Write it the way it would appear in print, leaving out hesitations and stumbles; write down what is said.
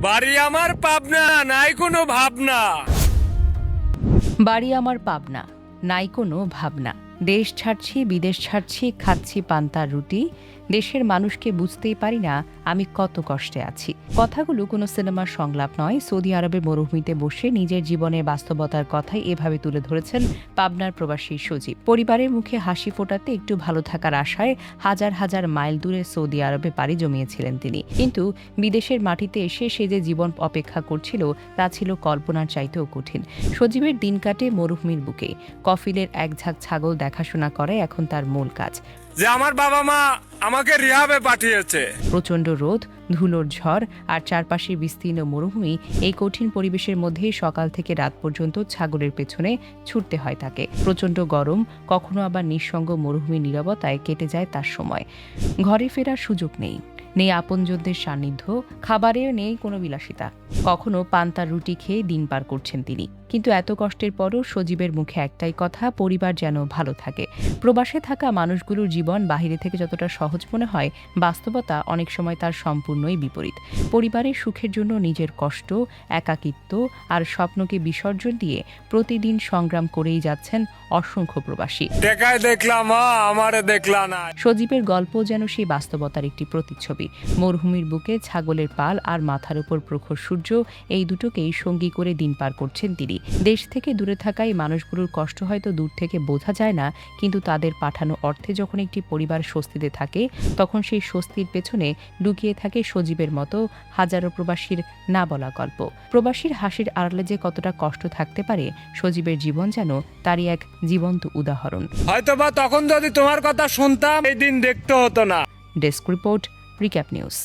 বাড়ি আমার পাবনা, নাই কোনো ভাবনা। বাড়ি আমার পাবনা, নাই কোনো ভাবনা। দেশ ছাড়ছি, বিদেশ ছাড়ছি, খাচ্ছি পান্তার রুটি। দেশের মানুষকে বুঝতেই পারি না আমি কত কষ্টে আছি। কথাগুলো কোনো সিনেমার সংলাপ নয়। সৌদি আরবের মরুভূমিতে বসে নিজের জীবনের বাস্তবতার কথাই এভাবে তুলে ধরেছেন পাবনার প্রবাসী সজীব। পরিবারের মুখে হাসি ফোটাতে একটু ভালো থাকার আশায় হাজার হাজার মাইল দূরে সৌদি আরবে পাড়ি জমিয়েছিলেন তিনি। কিন্তু বিদেশের মাটিতে এসে সে যে জীবন অপেক্ষা করছিল তা ছিল কল্পনার চাইতেও কঠিন। সজীবের দিন কাটে মরুভূমির বুকে। কফিলের এক ঝাঁক ছাগল দেখাশোনা করে এখন তার মূল কাজ। যে আমার বাবা মা আমাকে রিহাবে পাঠিয়েছে। প্রচণ্ড রোদ, ধুলোর ঝড় আর চারপাশের বিস্তীর্ণ মরুভূমি, এই কঠিন পরিবেশের মধ্যেই সকাল থেকে রাত পর্যন্ত ছাগলের পেছনে ছুটতে হয় তাকে। প্রচণ্ড গরম, কখনো আবার নিঃসঙ্গ মরুভূমির নীরবতায় কেটে যায় তার সময়। ঘরে ফেরার সুযোগ নেই, নেই আপনজনদের সান্নিধ্য, খাবারেও নেই কোনো বিলাসিতা। কখনো পান্তার রুটি খেয়ে দিন পার করছেন তিনি। কিন্তু এত কষ্টের পরও সজীবের মুখে একটাই কথা, পরিবার যেন ভালো থাকে। প্রবাসে থাকা মানুষগুলোর জীবন বাহিরে থেকে যতটা সহজ মনে হয়, বাস্তবতা অনেক সময় তার সম্পূর্ণই বিপরীত। পরিবারের সুখের জন্য নিজের কষ্ট, একাকিত্ব আর স্বপ্নকে বিসর্জন দিয়ে প্রতিদিন সংগ্রাম করেই যাচ্ছেন অসংখ্য প্রবাসী। টেকায় দেখলাম আমারে দেখলা না। সজীবের গল্প যেন সেই বাস্তবতার একটি প্রতিচ্ছবি। মরুভূমির বুকে ছাগলের পাল আর মাথার উপর প্রখর সূর্য, এই দুটোকেই সঙ্গী করে দিন পার করছেন তিনি। দেশ থেকে দূরে থাকায় মানুষগুলোর কষ্ট হয়তো দূর থেকে বোঝা যায় না, কিন্তু তাদের পাঠানো অর্থে যখন একটি পরিবার স্বস্তিতে থাকে, তখন সেই স্বস্তির পেছনে লুকিয়ে থাকে সজীবের মতো হাজারো প্রবাসীর না বলা গল্প। প্রবাসীর হাসির আড়ালে যে কতটা কষ্ট থাকতে পারে, সজীবের জীবন যেন তারই এক জীবন্ত উদাহরণ। হয়তোবা তখন যদি তোমার কথা শুনতাম, এই দিন দেখতে হতো না। Desk report, recap news.